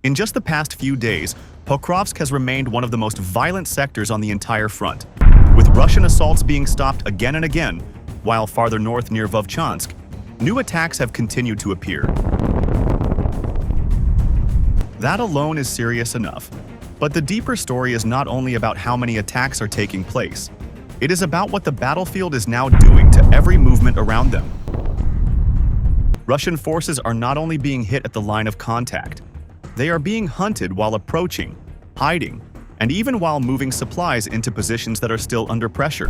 In just the past few days, Pokrovsk has remained one of the most violent sectors on the entire front, with Russian assaults being stopped again and again, while farther north near Vovchansk, new attacks have continued to appear. That alone is serious enough, but the deeper story is not only about how many attacks are taking place. It is about what the battlefield is now doing to every movement around them. Russian forces are not only being hit at the line of contact, they are being hunted while approaching, hiding, and even while moving supplies into positions that are still under pressure.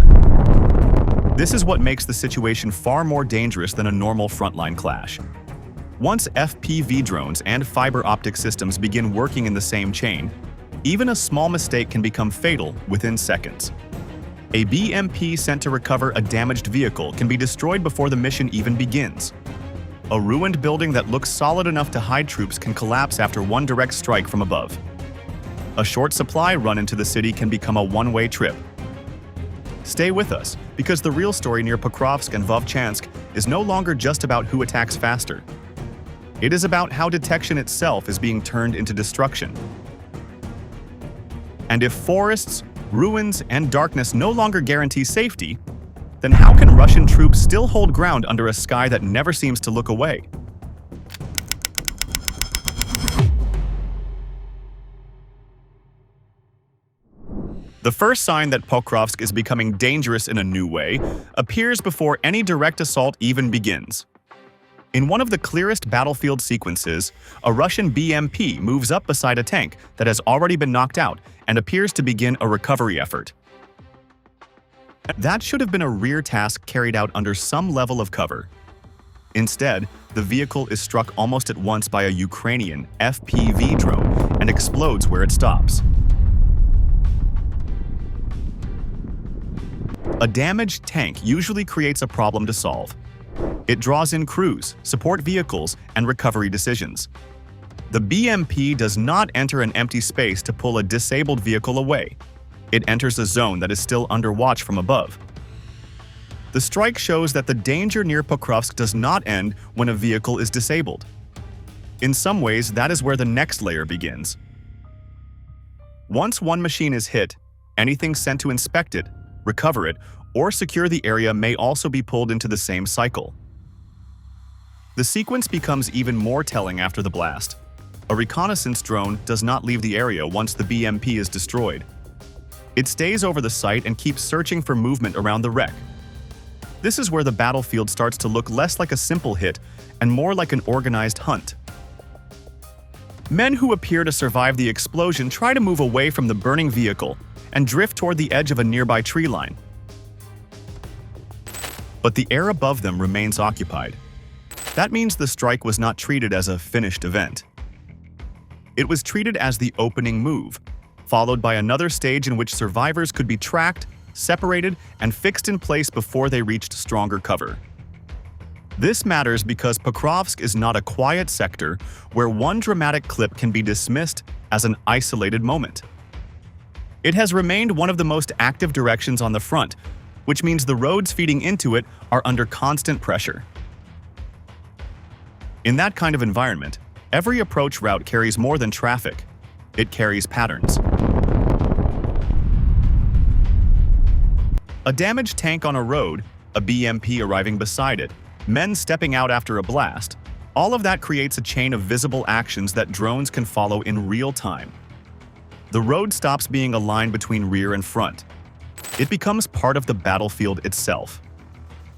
This is what makes the situation far more dangerous than a normal frontline clash. Once FPV drones and fiber-optic systems begin working in the same chain, even a small mistake can become fatal within seconds. A BMP sent to recover a damaged vehicle can be destroyed before the mission even begins. A ruined building that looks solid enough to hide troops can collapse after one direct strike from above. A short supply run into the city can become a one-way trip. Stay with us, because the real story near Pokrovsk and Vovchansk is no longer just about who attacks faster. It is about how detection itself is being turned into destruction. And if forests, ruins, and darkness no longer guarantee safety, then how can Russian troops still hold ground under a sky that never seems to look away? The first sign that Pokrovsk is becoming dangerous in a new way appears before any direct assault even begins. In one of the clearest battlefield sequences, a Russian BMP moves up beside a tank that has already been knocked out and appears to begin a recovery effort. That should have been a rear task carried out under some level of cover. Instead, the vehicle is struck almost at once by a Ukrainian FPV drone and explodes where it stops. A damaged tank usually creates a problem to solve. It draws in crews, support vehicles, and recovery decisions. The BMP does not enter an empty space to pull a disabled vehicle away. It enters a zone that is still under watch from above. The strike shows that the danger near Pokrovsk does not end when a vehicle is disabled. In some ways, that is where the next layer begins. Once one machine is hit, anything sent to inspect it, recover it, or secure the area may also be pulled into the same cycle. The sequence becomes even more telling after the blast. A reconnaissance drone does not leave the area once the BMP is destroyed. It stays over the site and keeps searching for movement around the wreck. This is where the battlefield starts to look less like a simple hit and more like an organized hunt. Men who appear to survive the explosion try to move away from the burning vehicle and drift toward the edge of a nearby tree line. But the air above them remains occupied. That means the strike was not treated as a finished event. It was treated as the opening move, followed by another stage in which survivors could be tracked, separated, and fixed in place before they reached stronger cover. This matters because Pokrovsk is not a quiet sector where one dramatic clip can be dismissed as an isolated moment. It has remained one of the most active directions on the front, which means the roads feeding into it are under constant pressure. In that kind of environment, every approach route carries more than traffic. It carries patterns. A damaged tank on a road, a BMP arriving beside it, men stepping out after a blast, all of that creates a chain of visible actions that drones can follow in real time. The road stops being a line between rear and front. It becomes part of the battlefield itself.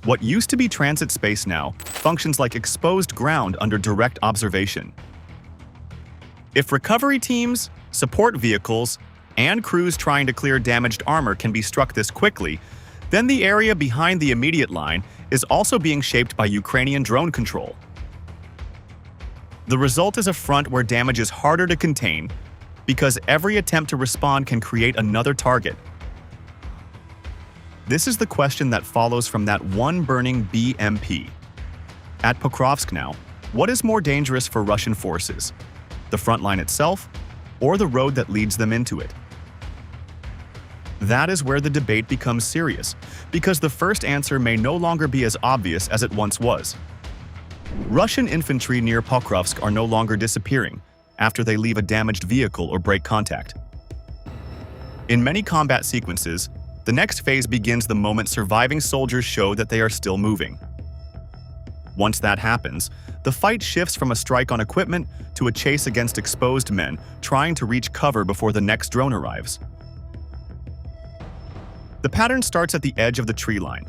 What used to be transit space now functions like exposed ground under direct observation. If recovery teams, support vehicles, and crews trying to clear damaged armor can be struck this quickly, then the area behind the immediate line is also being shaped by Ukrainian drone control. The result is a front where damage is harder to contain because every attempt to respond can create another target. This is the question that follows from that one burning BMP. At Pokrovsk now, what is more dangerous for Russian forces? The front line itself, or the road that leads them into it? That is where the debate becomes serious, because the first answer may no longer be as obvious as it once was. Russian infantry near Pokrovsk are no longer disappearing, after they leave a damaged vehicle or break contact. In many combat sequences, the next phase begins the moment surviving soldiers show that they are still moving. Once that happens, the fight shifts from a strike on equipment to a chase against exposed men trying to reach cover before the next drone arrives. The pattern starts at the edge of the tree line.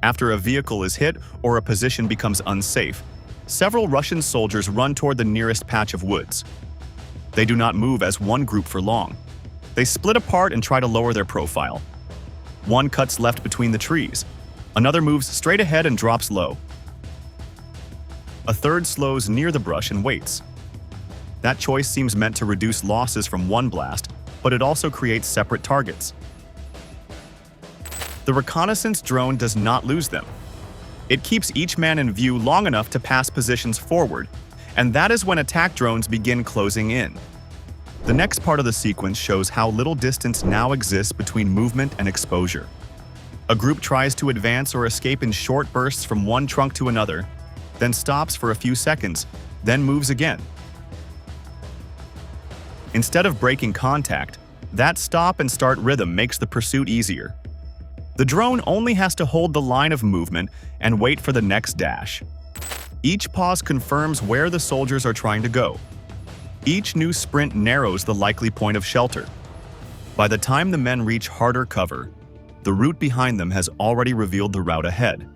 After a vehicle is hit or a position becomes unsafe, several Russian soldiers run toward the nearest patch of woods. They do not move as one group for long. They split apart and try to lower their profile. One cuts left between the trees. Another moves straight ahead and drops low. A third slows near the brush and waits. That choice seems meant to reduce losses from one blast, but it also creates separate targets. The reconnaissance drone does not lose them. It keeps each man in view long enough to pass positions forward, and that is when attack drones begin closing in. The next part of the sequence shows how little distance now exists between movement and exposure. A group tries to advance or escape in short bursts from one trunk to another, then stops for a few seconds, then moves again. Instead of breaking contact, that stop and start rhythm makes the pursuit easier. The drone only has to hold the line of movement and wait for the next dash. Each pause confirms where the soldiers are trying to go. Each new sprint narrows the likely point of shelter. By the time the men reach harder cover, the route behind them has already revealed the route ahead.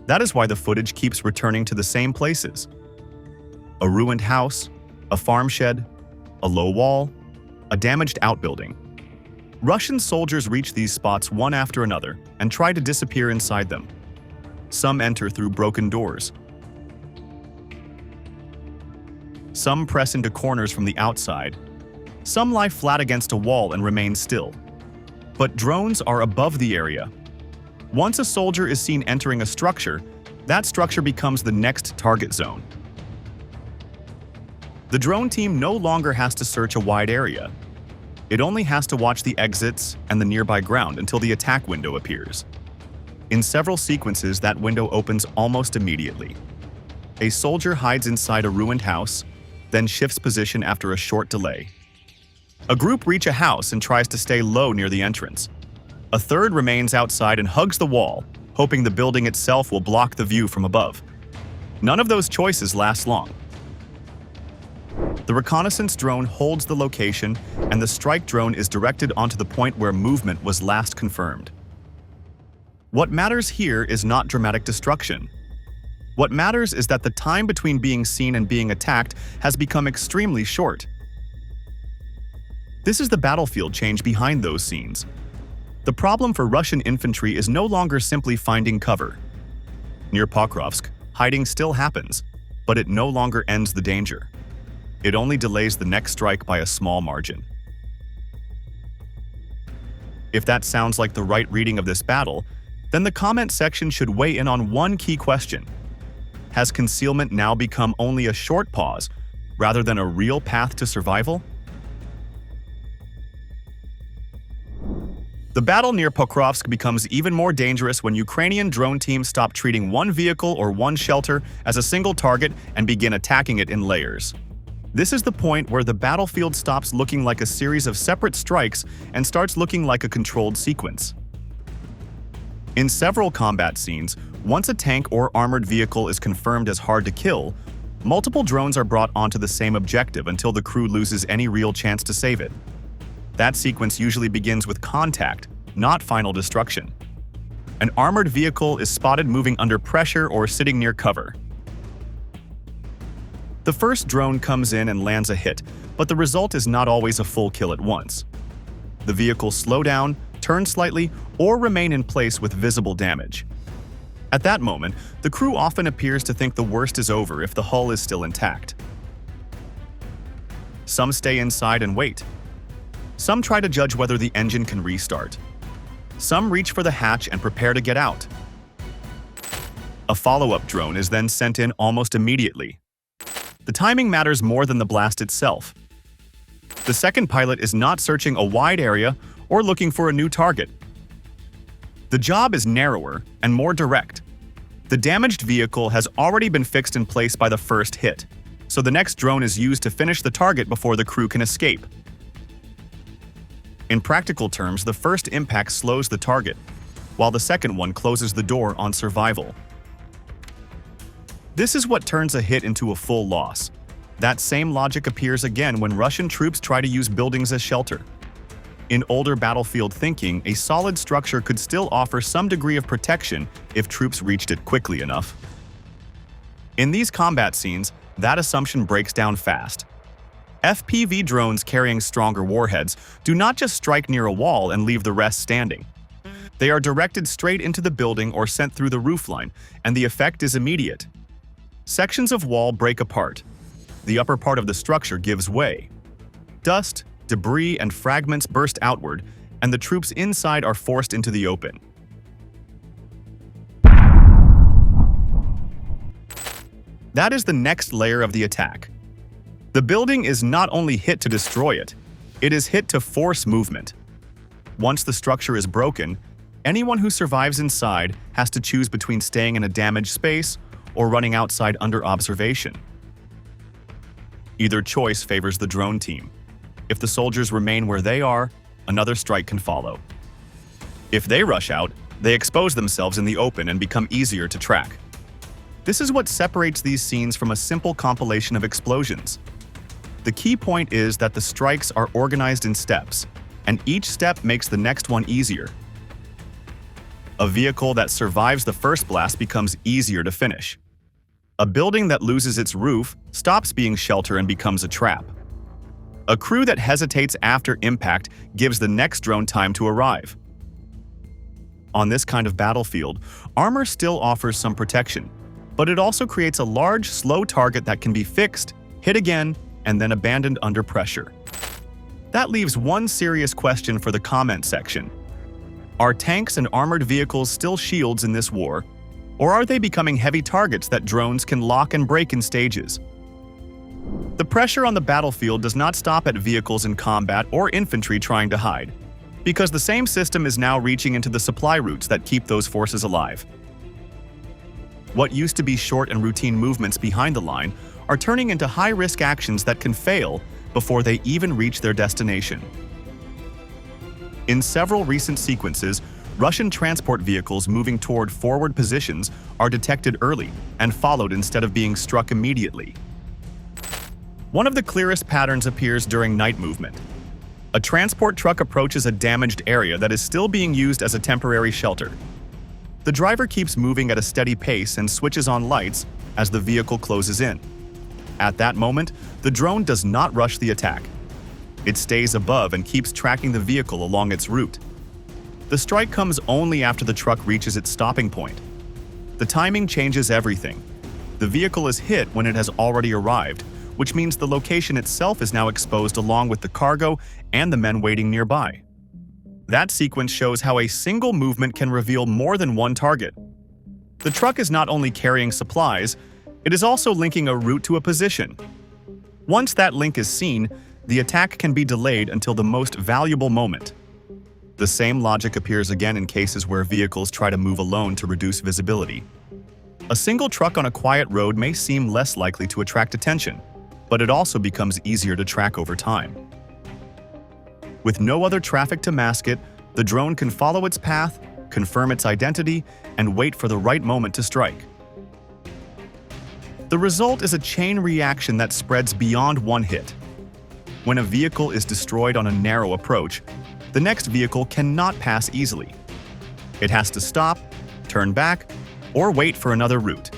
That is why the footage keeps returning to the same places. A ruined house, a farm shed, a low wall, a damaged outbuilding. Russian soldiers reach these spots one after another and try to disappear inside them. Some enter through broken doors. Some press into corners from the outside. Some lie flat against a wall and remain still. But drones are above the area. Once a soldier is seen entering a structure, that structure becomes the next target zone. The drone team no longer has to search a wide area. It only has to watch the exits and the nearby ground until the attack window appears. In several sequences, that window opens almost immediately. A soldier hides inside a ruined house, then shifts position after a short delay. A group reach a house and tries to stay low near the entrance. A third remains outside and hugs the wall, hoping the building itself will block the view from above. None of those choices last long. The reconnaissance drone holds the location, and the strike drone is directed onto the point where movement was last confirmed. What matters here is not dramatic destruction. What matters is that the time between being seen and being attacked has become extremely short. This is the battlefield change behind those scenes. The problem for Russian infantry is no longer simply finding cover. Near Pokrovsk, hiding still happens, but it no longer ends the danger. It only delays the next strike by a small margin. If that sounds like the right reading of this battle, then the comment section should weigh in on one key question. Has concealment now become only a short pause rather than a real path to survival? The battle near Pokrovsk becomes even more dangerous when Ukrainian drone teams stop treating one vehicle or one shelter as a single target and begin attacking it in layers. This is the point where the battlefield stops looking like a series of separate strikes and starts looking like a controlled sequence. In several combat scenes, once a tank or armored vehicle is confirmed as hard to kill, multiple drones are brought onto the same objective until the crew loses any real chance to save it. That sequence usually begins with contact, not final destruction. An armored vehicle is spotted moving under pressure or sitting near cover. The first drone comes in and lands a hit, but the result is not always a full kill at once. The vehicles slow down, turn slightly, or remain in place with visible damage. At that moment, the crew often appears to think the worst is over if the hull is still intact. Some stay inside and wait. Some try to judge whether the engine can restart. Some reach for the hatch and prepare to get out. A follow-up drone is then sent in almost immediately. The timing matters more than the blast itself. The second pilot is not searching a wide area or looking for a new target. The job is narrower and more direct. The damaged vehicle has already been fixed in place by the first hit, so the next drone is used to finish the target before the crew can escape. In practical terms, the first impact slows the target, while the second one closes the door on survival. This is what turns a hit into a full loss. That same logic appears again when Russian troops try to use buildings as shelter. In older battlefield thinking, a solid structure could still offer some degree of protection if troops reached it quickly enough. In these combat scenes, that assumption breaks down fast. FPV drones carrying stronger warheads do not just strike near a wall and leave the rest standing. They are directed straight into the building or sent through the roofline, and the effect is immediate. Sections of wall break apart. The upper part of the structure gives way. Dust, debris, and fragments burst outward, and the troops inside are forced into the open. That is the next layer of the attack. The building is not only hit to destroy it, it is hit to force movement. Once the structure is broken, anyone who survives inside has to choose between staying in a damaged space or running outside under observation. Either choice favors the drone team. If the soldiers remain where they are, another strike can follow. If they rush out, they expose themselves in the open and become easier to track. This is what separates these scenes from a simple compilation of explosions. The key point is that the strikes are organized in steps, and each step makes the next one easier. A vehicle that survives the first blast becomes easier to finish. A building that loses its roof stops being shelter and becomes a trap. A crew that hesitates after impact gives the next drone time to arrive. On this kind of battlefield, armor still offers some protection, but it also creates a large, slow target that can be fixed, hit again, and then abandoned under pressure. That leaves one serious question for the comment section. Are tanks and armored vehicles still shields in this war, or are they becoming heavy targets that drones can lock and break in stages? The pressure on the battlefield does not stop at vehicles in combat or infantry trying to hide, because the same system is now reaching into the supply routes that keep those forces alive. What used to be short and routine movements behind the line are turning into high-risk actions that can fail before they even reach their destination. In several recent sequences, Russian transport vehicles moving toward forward positions are detected early and followed instead of being struck immediately. One of the clearest patterns appears during night movement. A transport truck approaches a damaged area that is still being used as a temporary shelter. The driver keeps moving at a steady pace and switches on lights as the vehicle closes in. At that moment, the drone does not rush the attack. It stays above and keeps tracking the vehicle along its route. The strike comes only after the truck reaches its stopping point. The timing changes everything. The vehicle is hit when it has already arrived, which means the location itself is now exposed along with the cargo and the men waiting nearby. That sequence shows how a single movement can reveal more than one target. The truck is not only carrying supplies, it is also linking a route to a position. Once that link is seen, the attack can be delayed until the most valuable moment. The same logic appears again in cases where vehicles try to move alone to reduce visibility. A single truck on a quiet road may seem less likely to attract attention, but it also becomes easier to track over time. With no other traffic to mask it, the drone can follow its path, confirm its identity, and wait for the right moment to strike. The result is a chain reaction that spreads beyond one hit. When a vehicle is destroyed on a narrow approach, the next vehicle cannot pass easily. It has to stop, turn back, or wait for another route.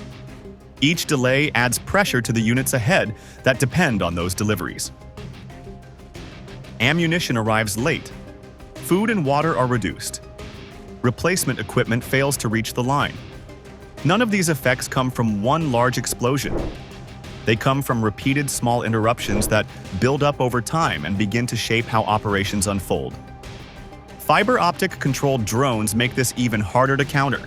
Each delay adds pressure to the units ahead that depend on those deliveries. Ammunition arrives late. Food and water are reduced. Replacement equipment fails to reach the line. None of these effects come from one large explosion. They come from repeated small interruptions that build up over time and begin to shape how operations unfold. Fiber-optic controlled drones make this even harder to counter.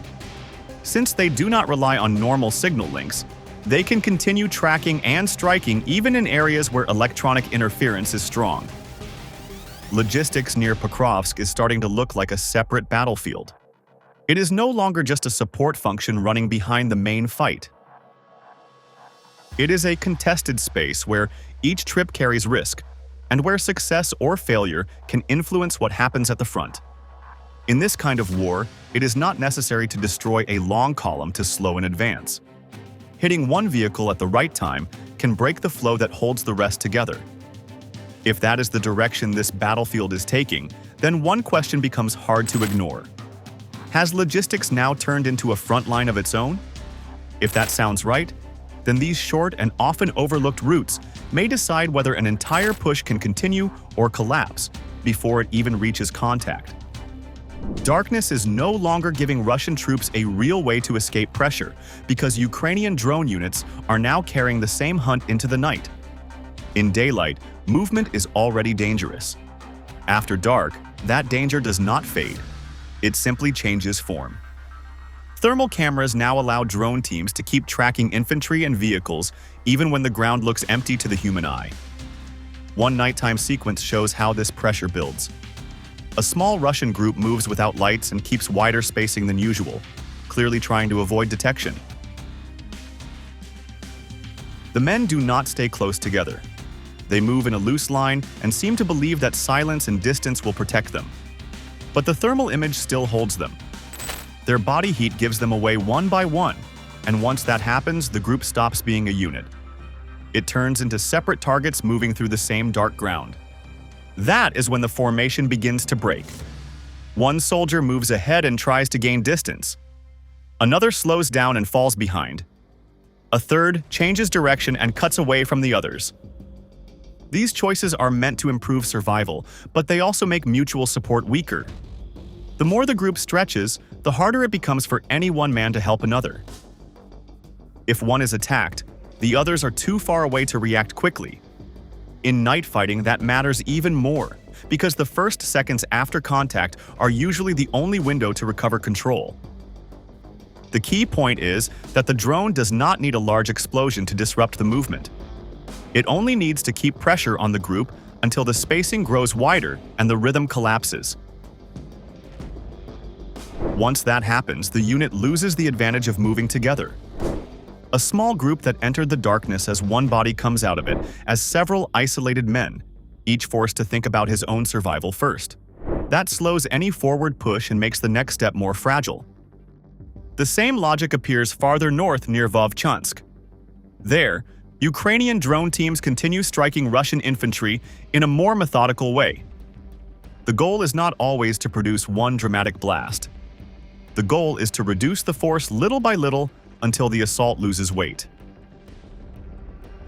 Since they do not rely on normal signal links, they can continue tracking and striking even in areas where electronic interference is strong. Logistics near Pokrovsk is starting to look like a separate battlefield. It is no longer just a support function running behind the main fight. It is a contested space where each trip carries risk, and where success or failure can influence what happens at the front. In this kind of war, it is not necessary to destroy a long column to slow an advance. Hitting one vehicle at the right time can break the flow that holds the rest together. If that is the direction this battlefield is taking, then one question becomes hard to ignore. Has logistics now turned into a front line of its own? If that sounds right, then these short and often overlooked routes may decide whether an entire push can continue or collapse before it even reaches contact. Darkness is no longer giving Russian troops a real way to escape pressure because Ukrainian drone units are now carrying the same hunt into the night. In daylight, movement is already dangerous. After dark, that danger does not fade. It simply changes form. Thermal cameras now allow drone teams to keep tracking infantry and vehicles even when the ground looks empty to the human eye. One nighttime sequence shows how this pressure builds. A small Russian group moves without lights and keeps wider spacing than usual, clearly trying to avoid detection. The men do not stay close together. They move in a loose line and seem to believe that silence and distance will protect them. But the thermal image still holds them. Their body heat gives them away one by one, and once that happens, the group stops being a unit. It turns into separate targets moving through the same dark ground. That is when the formation begins to break. One soldier moves ahead and tries to gain distance. Another slows down and falls behind. A third changes direction and cuts away from the others. These choices are meant to improve survival, but they also make mutual support weaker. The more the group stretches, the harder it becomes for any one man to help another. If one is attacked, the others are too far away to react quickly. In night fighting, that matters even more, because the first seconds after contact are usually the only window to recover control. The key point is that the drone does not need a large explosion to disrupt the movement. It only needs to keep pressure on the group until the spacing grows wider and the rhythm collapses. Once that happens, the unit loses the advantage of moving together. A small group that entered the darkness as one body comes out of it as several isolated men, each forced to think about his own survival first. That slows any forward push and makes the next step more fragile. The same logic appears farther north near Vovchansk. There, Ukrainian drone teams continue striking Russian infantry in a more methodical way. The goal is not always to produce one dramatic blast. The goal is to reduce the force little by little until the assault loses weight.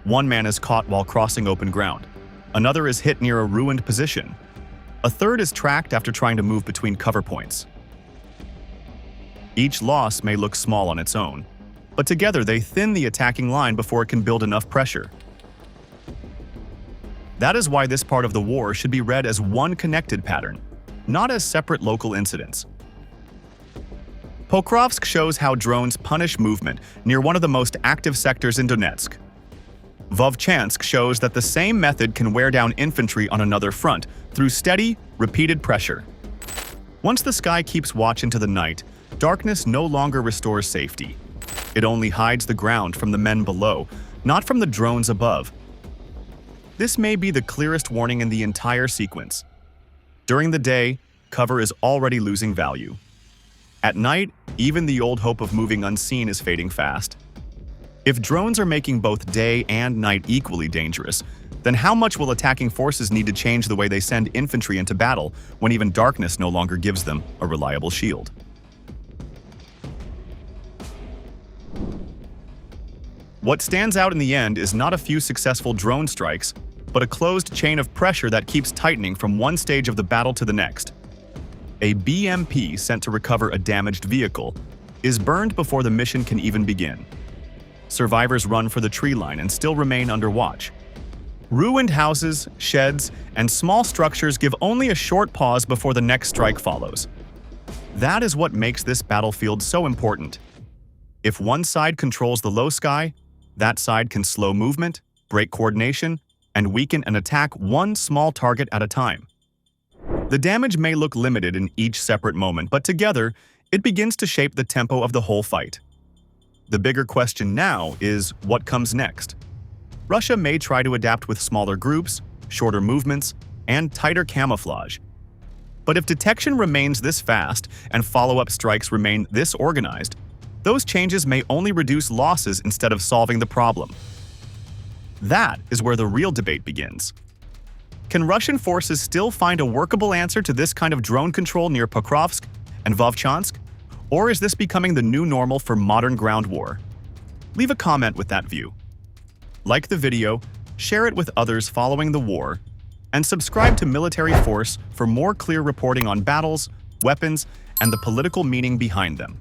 One man is caught while crossing open ground. Another is hit near a ruined position. A third is tracked after trying to move between cover points. Each loss may look small on its own, but together they thin the attacking line before it can build enough pressure. That is why this part of the war should be read as one connected pattern, not as separate local incidents. Pokrovsk shows how drones punish movement near one of the most active sectors in Donetsk. Vovchansk shows that the same method can wear down infantry on another front through steady, repeated pressure. Once the sky keeps watch into the night, darkness no longer restores safety. It only hides the ground from the men below, not from the drones above. This may be the clearest warning in the entire sequence. During the day, cover is already losing value. At night, even the old hope of moving unseen is fading fast. If drones are making both day and night equally dangerous, then how much will attacking forces need to change the way they send infantry into battle when even darkness no longer gives them a reliable shield? What stands out in the end is not a few successful drone strikes, but a closed chain of pressure that keeps tightening from one stage of the battle to the next. A BMP sent to recover a damaged vehicle is burned before the mission can even begin. Survivors run for the tree line and still remain under watch. Ruined houses, sheds, and small structures give only a short pause before the next strike follows. That is what makes this battlefield so important. If one side controls the low sky, that side can slow movement, break coordination, and weaken an attack one small target at a time. The damage may look limited in each separate moment, but together, it begins to shape the tempo of the whole fight. The bigger question now is what comes next. Russia may try to adapt with smaller groups, shorter movements, and tighter camouflage. But if detection remains this fast and follow-up strikes remain this organized, those changes may only reduce losses instead of solving the problem. That is where the real debate begins. Can Russian forces still find a workable answer to this kind of drone control near Pokrovsk and Vovchansk? Or is this becoming the new normal for modern ground war? Leave a comment with that view. Like the video, share it with others following the war, and subscribe to Military Force for more clear reporting on battles, weapons, and the political meaning behind them.